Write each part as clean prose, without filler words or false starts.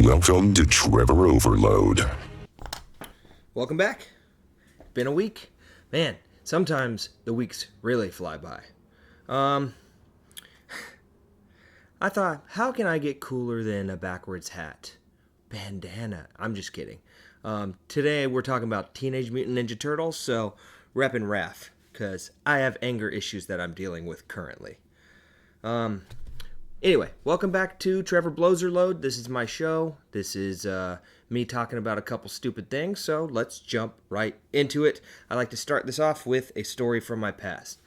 Welcome to Trevor Overload. Welcome back. Been a week. Man, sometimes the weeks really fly by. I thought, how can I get cooler than a backwards hat? Bandana. I'm just kidding. Today we're talking about Teenage Mutant Ninja Turtles, so reppin' wrath, because I have anger issues that I'm dealing with currently. Anyway, welcome back to Trevor Overload. This is my show. This is me talking about a couple stupid things, so let's jump right into it. I like to start this off with a story from my past.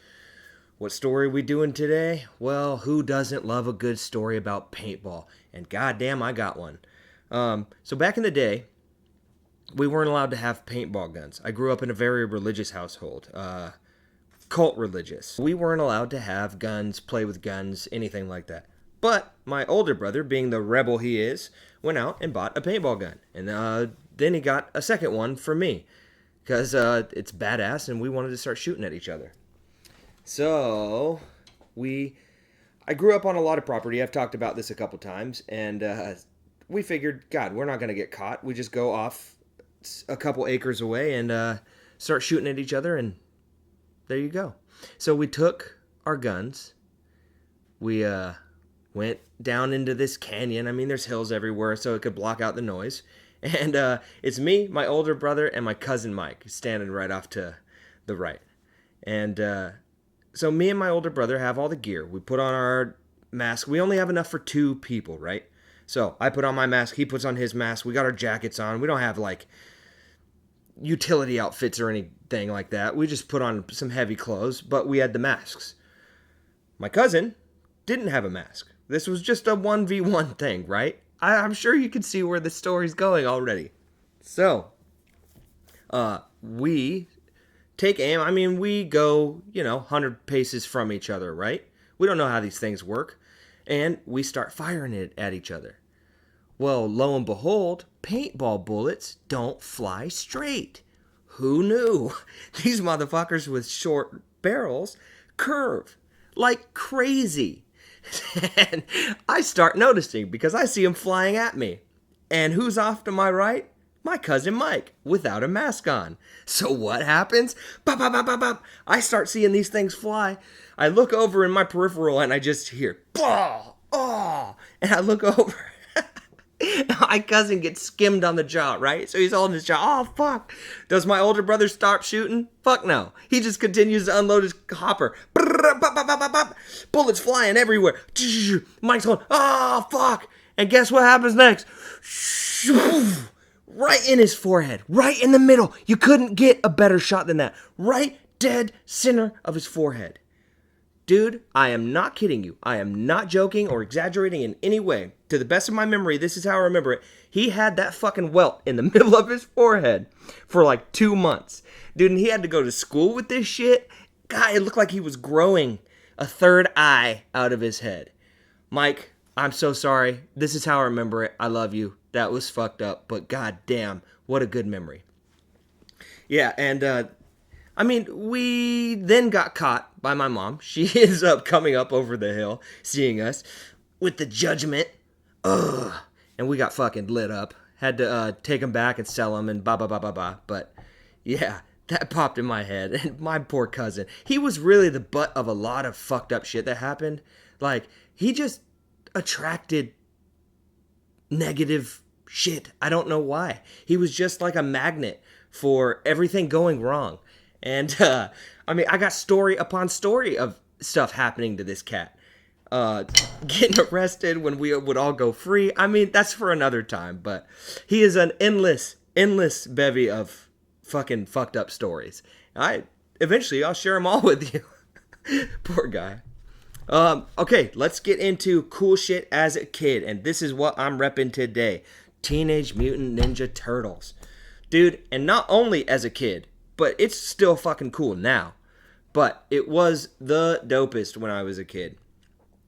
What story are we doing today? Well, who doesn't love a good story about paintball? And goddamn, I got one. So back in the day, we weren't allowed to have paintball guns. I grew up in a very religious household, cult religious. We weren't allowed to have guns, play with guns, anything like that. But my older brother, being the rebel he is, went out and bought a paintball gun. And then he got a second one for me. Because it's badass and we wanted to start shooting at each other. So, I grew up on a lot of property. I've talked about this a couple times. And we figured, God, we're not going to get caught. We just go off a couple acres away and start shooting at each other. And there you go. So we took our guns. We went down into this canyon. I mean, there's hills everywhere, so it could block out the noise. And it's me, my older brother, and my cousin Mike standing right off to the right. And so me and my older brother have all the gear. We put on our mask. We only have enough for 2 people, right? So I put on my mask. He puts on his mask. We got our jackets on. We don't have, like, utility outfits or anything like that. We just put on some heavy clothes, but we had the masks. My cousin didn't have a mask. This was just a 1v1 thing, right? I'm sure you can see where the story's going already. So, we take aim. I mean, we go, 100 paces from each other, right? We don't know how these things work. And we start firing it at each other. Well, lo and behold, paintball bullets don't fly straight. Who knew? These motherfuckers with short barrels curve like crazy. And I start noticing because I see him flying at me. And who's off to my right? My cousin Mike, without a mask on. So what happens? Bop, bop, bop, bop, bop. I start seeing these things fly. I look over in my peripheral and I just hear, bah, oh, and I look over. My cousin gets skimmed on the jaw, right? So he's holding his jaw. Oh, fuck. Does my older brother stop shooting? Fuck no. He just continues to unload his hopper. Bullets flying everywhere. Mike's going, oh, fuck. And guess what happens next? Right in his forehead. Right in the middle. You couldn't get a better shot than that. Right dead center of his forehead. Dude, I am not kidding you. I am not joking or exaggerating in any way. To the best of my memory, this is how I remember it. He had that fucking welt in the middle of his forehead for like 2 months. Dude, and he had to go to school with this shit. God, it looked like he was growing a third eye out of his head. Mike, I'm so sorry. This is how I remember it. I love you. That was fucked up, but god damn, what a good memory. Yeah, and we then got caught by my mom. She ends up coming up over the hill, seeing us with the judgment. Ugh. And we got fucking lit up. Had to take them back and sell them and blah, blah, blah, blah, blah. But yeah, that popped in my head. And my poor cousin, he was really the butt of a lot of fucked up shit that happened. Like, he just attracted negative shit. I don't know why. He was just like a magnet for everything going wrong. And, I got story upon story of stuff happening to this cat. Getting arrested when we would all go free. I mean, that's for another time, but he is an endless bevy of fucking fucked up stories. Eventually I'll share them all with you. Poor guy. Okay, let's get into cool shit as a kid, and this is what I'm repping today. Teenage Mutant Ninja Turtles. Dude, and not only as a kid, but it's still fucking cool now. But it was the dopest when I was a kid.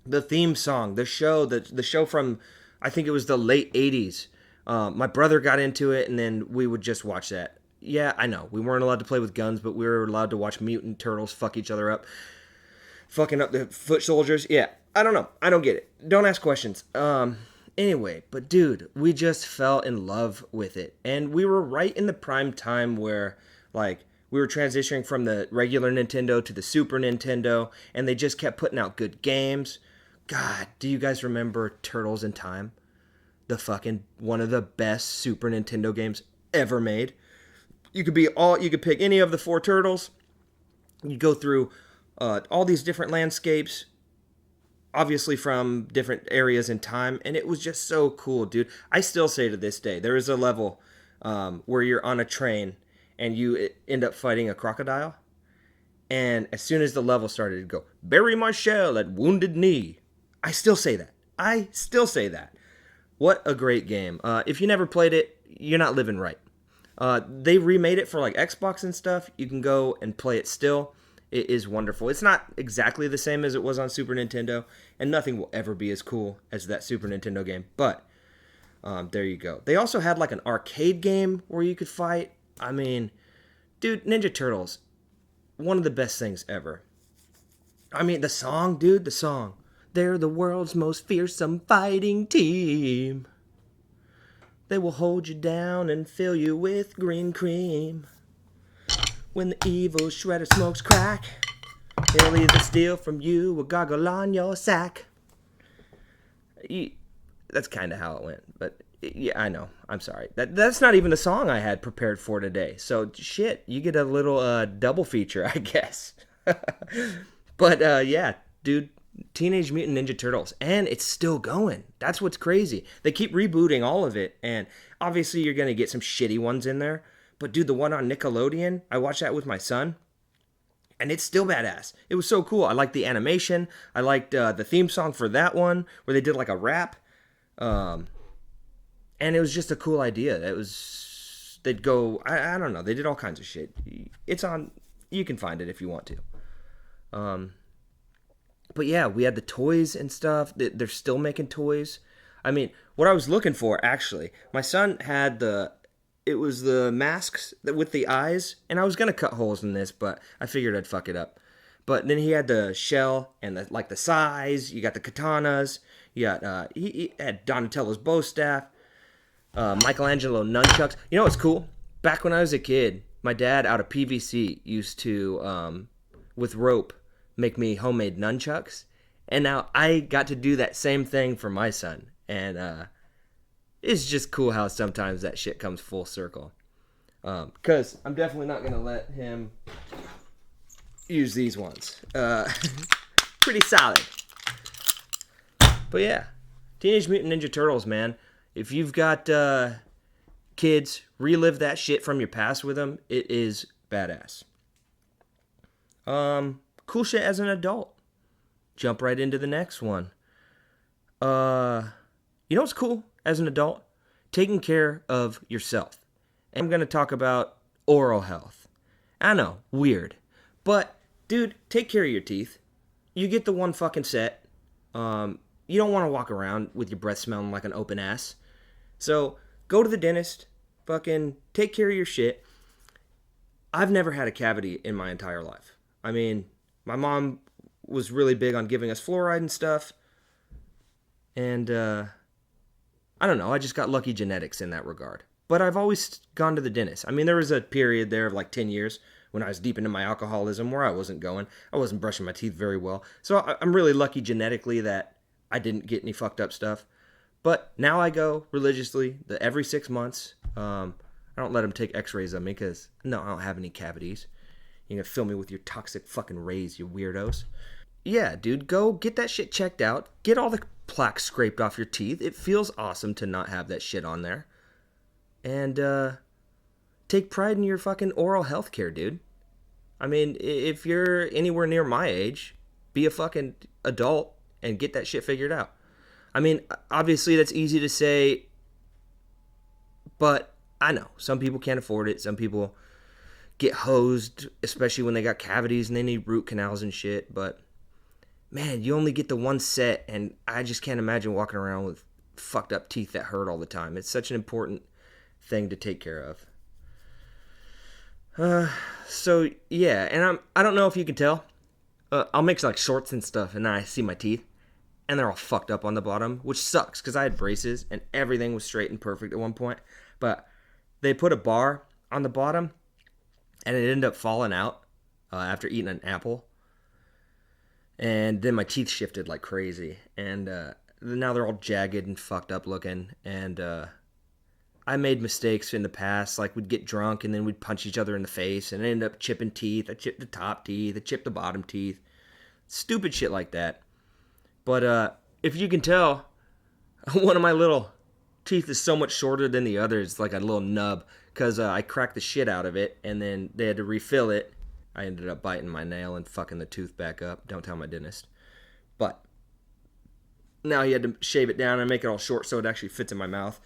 The theme song, the show from, I think it was the late 80s. My brother got into it, and then we would just watch that. Yeah, I know, we weren't allowed to play with guns, but we were allowed to watch mutant turtles fuck each other up. Fucking up the foot soldiers. Yeah, I don't know. I don't get it. Don't ask questions. Anyway, but dude, we just fell in love with it. And we were right in the prime time where, like, we were transitioning from the regular Nintendo to the Super Nintendo, and they just kept putting out good games. God, do you guys remember Turtles in Time? The fucking one of the best Super Nintendo games ever made. You could pick any of the four turtles. You go through all these different landscapes, obviously from different areas in time, and it was just so cool, dude. I still say to this day, there is a level where you're on a train and you end up fighting a crocodile, and as soon as the level started, it'd go, "Bury my shell at Wounded Knee." I still say that. What a great game. If you never played it, you're not living right. They remade it for like Xbox and stuff. You can go and play it still. It is wonderful. It's not exactly the same as it was on Super Nintendo, and nothing will ever be as cool as that Super Nintendo game. But there you go. They also had like an arcade game where you could fight. I mean, dude, Ninja Turtles, one of the best things ever. I mean, the song, dude, the song. They're the world's most fearsome fighting team. They will hold you down and fill you with green cream. When the evil shredder smokes crack, he'll either steal from you or goggle on your sack. That's kind of how it went, but yeah, I know. I'm sorry. That's not even the song I had prepared for today. So shit, you get a little double feature, I guess. But yeah, dude, Teenage Mutant Ninja Turtles, and it's still going. That's what's crazy. They keep rebooting all of it, and obviously you're gonna get some shitty ones in there. But dude, the one on Nickelodeon, I watched that with my son, and it's still badass. It was so cool. I liked the animation. I liked the theme song for that one, where they did like a rap. And it was just a cool idea. They'd go, I don't know, they did all kinds of shit. It's on, you can find it if you want to. But yeah, we had the toys and stuff. They're still making toys. I mean, what I was looking for, actually, my son had it was the masks with the eyes, and I was going to cut holes in this, but I figured I'd fuck it up. But then he had the shell and the size. You got the katanas. You got, he had Donatello's bow staff. Michelangelo nunchucks. You know what's cool? Back when I was a kid, my dad out of PVC used to, with rope, make me homemade nunchucks. And now I got to do that same thing for my son. And it's just cool how sometimes that shit comes full circle. Because I'm definitely not going to let him use these ones. Pretty solid. But yeah, Teenage Mutant Ninja Turtles, man. If you've got kids, relive that shit from your past with them. It is badass. Cool shit as an adult. Jump right into the next one. You know what's cool as an adult? Taking care of yourself. And I'm going to talk about oral health. I know, weird. But, dude, take care of your teeth. You get the one fucking set. You don't want to walk around with your breath smelling like an open ass. So, go to the dentist. Fucking take care of your shit. I've never had a cavity in my entire life. I mean, my mom was really big on giving us fluoride and stuff. And, I don't know, I just got lucky genetics in that regard. But I've always gone to the dentist. I mean, there was a period there of like 10 years when I was deep into my alcoholism where I wasn't going. I wasn't brushing my teeth very well. So I'm really lucky genetically that I didn't get any fucked up stuff. But now I go religiously every 6 months. I don't let them take x-rays of me because, no, I don't have any cavities. You're going to fill me with your toxic fucking rays, you weirdos. Yeah, dude, go get that shit checked out. Get all the plaque scraped off your teeth. It feels awesome to not have that shit on there. And take pride in your fucking oral health care, dude. I mean, if you're anywhere near my age, be a fucking adult and get that shit figured out. I mean, obviously that's easy to say, but I know some people can't afford it. Some people get hosed, especially when they got cavities and they need root canals and shit. But man, you only get the one set, and I just can't imagine walking around with fucked up teeth that hurt all the time. It's such an important thing to take care of. So yeah, and I don't know if you can tell. I'll make like shorts and stuff, and then I see my teeth, and they're all fucked up on the bottom, which sucks because I had braces and everything was straight and perfect at one point. But they put a bar on the bottom and it ended up falling out after eating an apple. And then my teeth shifted like crazy. And now they're all jagged and fucked up looking. And I made mistakes in the past. Like we'd get drunk and then we'd punch each other in the face and end up chipping teeth. I chipped the top teeth. I chipped the bottom teeth. Stupid shit like that. But if you can tell, one of my little teeth is so much shorter than the others. It's like a little nub because I cracked the shit out of it and then they had to refill it. I ended up biting my nail and fucking the tooth back up. Don't tell my dentist. But now he had to shave it down and make it all short so it actually fits in my mouth.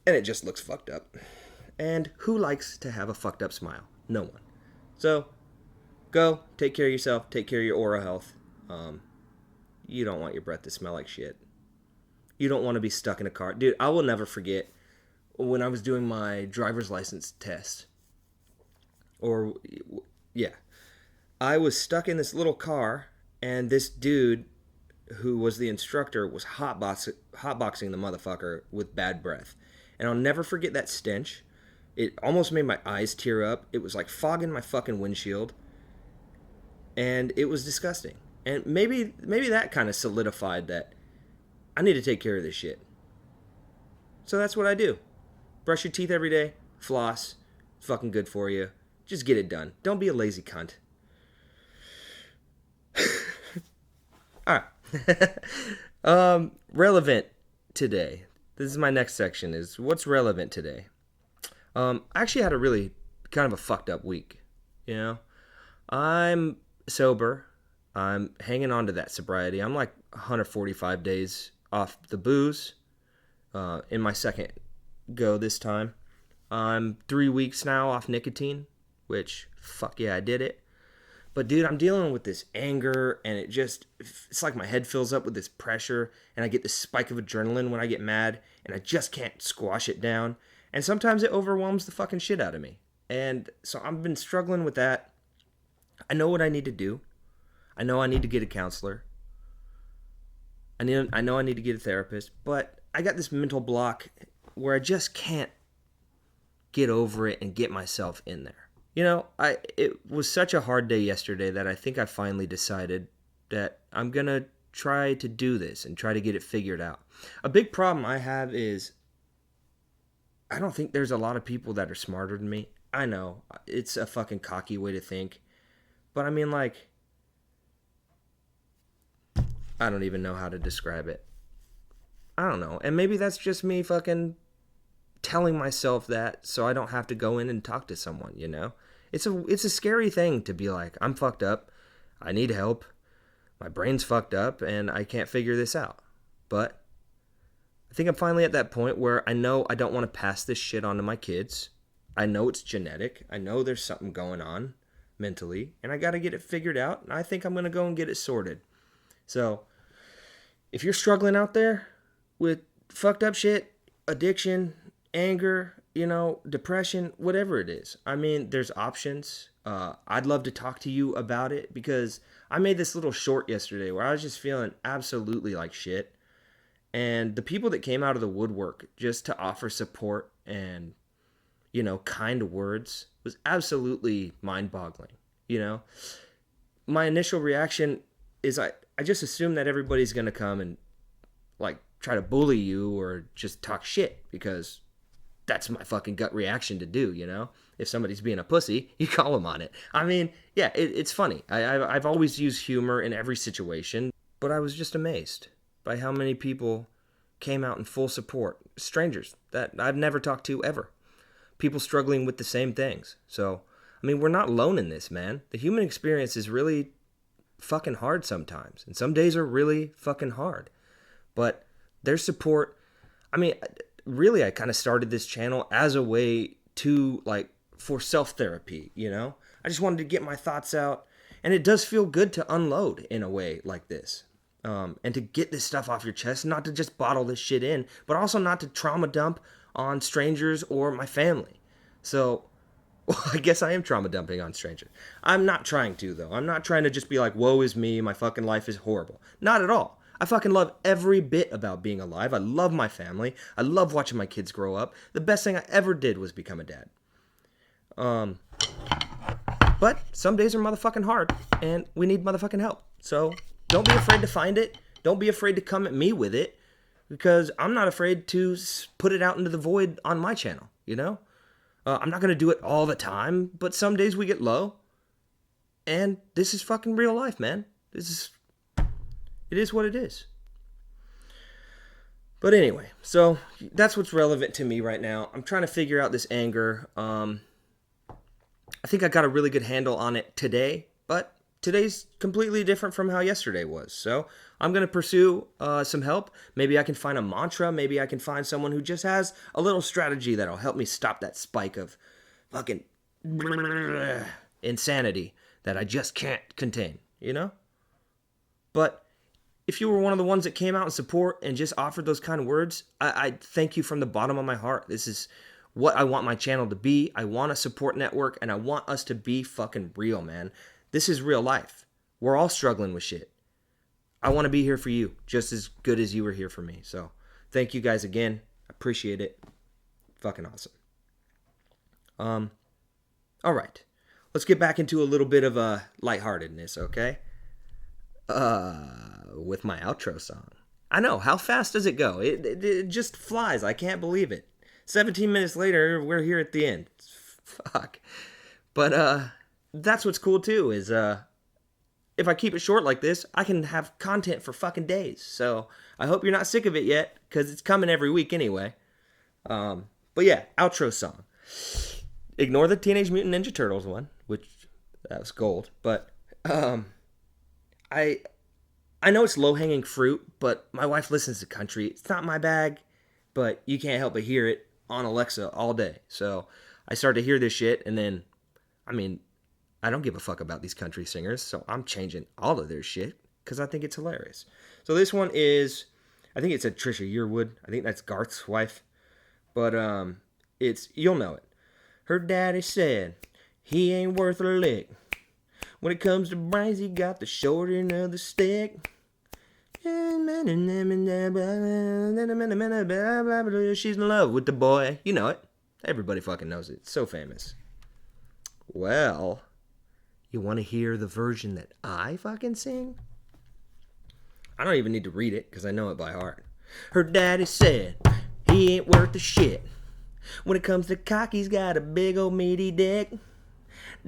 And it just looks fucked up. And who likes to have a fucked up smile? No one. So, go, take care of yourself, take care of your oral health. You don't want your breath to smell like shit. You don't want to be stuck in a car. Dude, I will never forget when I was doing my driver's license test. I was stuck in this little car, and this dude who was the instructor was hotboxing the motherfucker with bad breath. And I'll never forget that stench. It almost made my eyes tear up. It was like fogging my fucking windshield. And it was disgusting. And maybe that kind of solidified that I need to take care of this shit. So that's what I do. Brush your teeth every day. Floss. It's fucking good for you. Just get it done. Don't be a lazy cunt. All right. Relevant today. This is my next section, is what's relevant today. I actually had a really kind of a fucked up week. You know? I'm sober. I'm hanging on to that sobriety. I'm like 145 days off the booze in my second go this time. I'm 3 weeks now off nicotine, which, fuck yeah, I did it. But dude, I'm dealing with this anger, and it's like my head fills up with this pressure, and I get this spike of adrenaline when I get mad, and I just can't squash it down. And sometimes it overwhelms the fucking shit out of me. And so I've been struggling with that. I know what I need to do. I know I need to get a counselor. I know I need to get a therapist, but I got this mental block where I just can't get over it and get myself in there. You know, it was such a hard day yesterday that I think I finally decided that I'm going to try to do this and try to get it figured out. A big problem I have is I don't think there's a lot of people that are smarter than me. I know, it's a fucking cocky way to think. But I mean, like, I don't even know how to describe it. I don't know. And maybe that's just me fucking telling myself that so I don't have to go in and talk to someone, you know? It's a scary thing to be like, I'm fucked up. I need help. My brain's fucked up and I can't figure this out. But I think I'm finally at that point where I know I don't want to pass this shit on to my kids. I know it's genetic. I know there's something going on mentally, and I got to get it figured out. And I think I'm going to go and get it sorted. So if you're struggling out there with fucked up shit, addiction, anger, you know, depression, whatever it is, I mean, there's options. I'd love to talk to you about it because I made this little short yesterday where I was just feeling absolutely like shit. And the people that came out of the woodwork just to offer support and, you know, kind words was absolutely mind-boggling. You know, my initial reaction is I just assume that everybody's going to come and like try to bully you or just talk shit because that's my fucking gut reaction to do, you know? If somebody's being a pussy, you call them on it. I mean, yeah, it's funny. I've always used humor in every situation, but I was just amazed by how many people came out in full support. Strangers that I've never talked to ever. People struggling with the same things. So, I mean, we're not alone in this, man. The human experience is really fucking hard sometimes. And some days are really fucking hard. But there's support. I mean, really, I kind of started this channel as a way to, like, for self-therapy, you know? I just wanted to get my thoughts out. And it does feel good to unload in a way like this. And to get this stuff off your chest, not to just bottle this shit in, but also not to trauma dump on strangers or my family. So, well, I guess I am trauma dumping on strangers. I'm not trying to, though. I'm not trying to just be like, woe is me, my fucking life is horrible. Not at all. I fucking love every bit about being alive. I love my family. I love watching my kids grow up. The best thing I ever did was become a dad. But some days are motherfucking hard, and we need motherfucking help. So don't be afraid to find it. Don't be afraid to come at me with it, because I'm not afraid to put it out into the void on my channel, you know? I'm not going to do it all the time, but some days we get low. And this is fucking real life, man. It is what it is. But anyway, so that's what's relevant to me right now. I'm trying to figure out this anger. I think I got a really good handle on it today, but today's completely different from how yesterday was. So I'm going to pursue some help. Maybe I can find a mantra. Maybe I can find someone who just has a little strategy that'll help me stop that spike of fucking insanity that I just can't contain, you know? But if you were one of the ones that came out in support and just offered those kind of words, I thank you from the bottom of my heart. This is what I want my channel to be. I want a support network, and I want us to be fucking real, man. This is real life. We're all struggling with shit. I want to be here for you just as good as you were here for me. So thank you guys again. I appreciate it. Fucking awesome. All right. Let's get back into a little bit of a lightheartedness, okay? With my outro song. I know, how fast does it go? It just flies. I can't believe it. 17 minutes later, we're here at the end. Fuck. But that's what's cool too, is if I keep it short like this, I can have content for fucking days. So I hope you're not sick of it yet, because it's coming every week anyway. But yeah, outro song. Ignore the Teenage Mutant Ninja Turtles one, which that was gold. But I know it's low-hanging fruit, but my wife listens to country. It's not my bag, but you can't help but hear it on Alexa all day. So I started to hear this shit, and then, I mean, I don't give a fuck about these country singers, so I'm changing all of their shit because I think it's hilarious. So this one is, I think it's a Trisha Yearwood. I think that's Garth's wife. But you'll know it. Her daddy said he ain't worth a lick. When it comes to brains, he got the short end of the stick. She's in love with the boy. You know it. Everybody fucking knows it. It's so famous. Well, you want to hear the version that I fucking sing? I don't even need to read it because I know it by heart. Her daddy said he ain't worth the shit. When it comes to cock, he's got a big old meaty dick.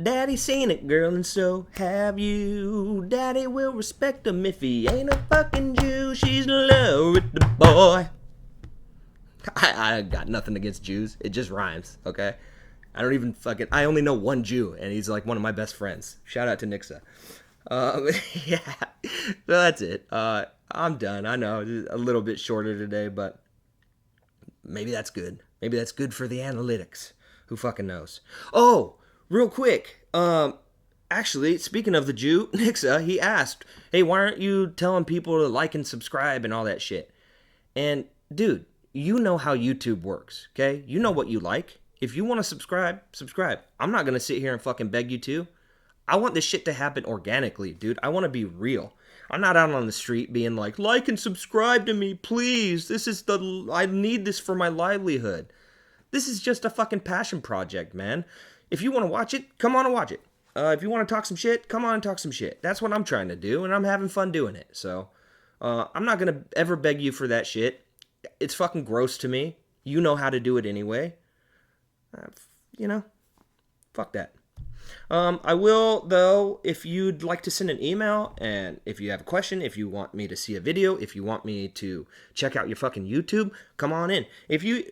Daddy seen it, girl, and so have you. Daddy will respect him if he ain't a fucking Jew. She's in love with the boy. I got nothing against Jews. It just rhymes, okay? I only know one Jew, and he's like one of my best friends. Shout out to Nixa. Yeah, so that's it. I'm done. I know, a little bit shorter today, but maybe that's good. Maybe that's good for the analytics. Who fucking knows? Oh, real quick. Actually, speaking of the Jew, Nixa, he asked, hey, why aren't you telling people to like and subscribe and all that shit? And, dude, you know how YouTube works, okay? You know what you like. If you want to subscribe, subscribe. I'm not going to sit here and fucking beg you to. I want this shit to happen organically, dude. I want to be real. I'm not out on the street being like and subscribe to me, please. I need this for my livelihood. This is just a fucking passion project, man. If you want to watch it, come on and watch it. If you want to talk some shit, come on and talk some shit. That's what I'm trying to do, and I'm having fun doing it. So, I'm not going to ever beg you for that shit. It's fucking gross to me. You know how to do it anyway. Fuck that. I will, though, if you'd like to send an email, and if you have a question, if you want me to see a video, if you want me to check out your fucking YouTube, come on in. If you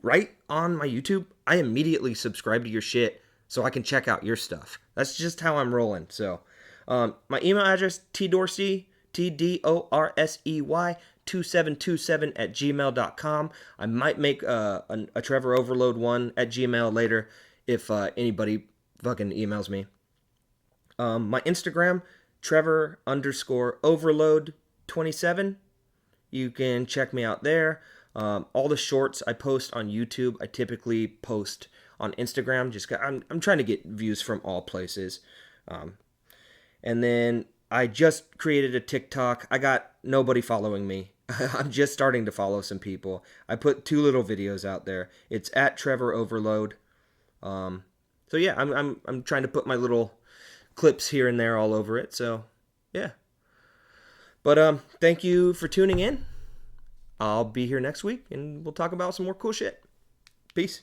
write on my YouTube, I immediately subscribe to your shit so I can check out your stuff. That's just how I'm rolling. So, my email address, tdorsey, TDORSEY, 2727 at gmail.com. I might make a Trevor Overload one at Gmail later if anybody fucking emails me. My Instagram, Trevor_Overload27. You can check me out there. All the shorts I post on YouTube, I typically post on Instagram. I'm trying to get views from all places. And then I just created a TikTok. I got nobody following me. I'm just starting to follow some people. I put 2 little videos out there. It's at Trevor Overload. So yeah, I'm trying to put my little clips here and there all over it. So yeah. But thank you for tuning in. I'll be here next week and we'll talk about some more cool shit. Peace.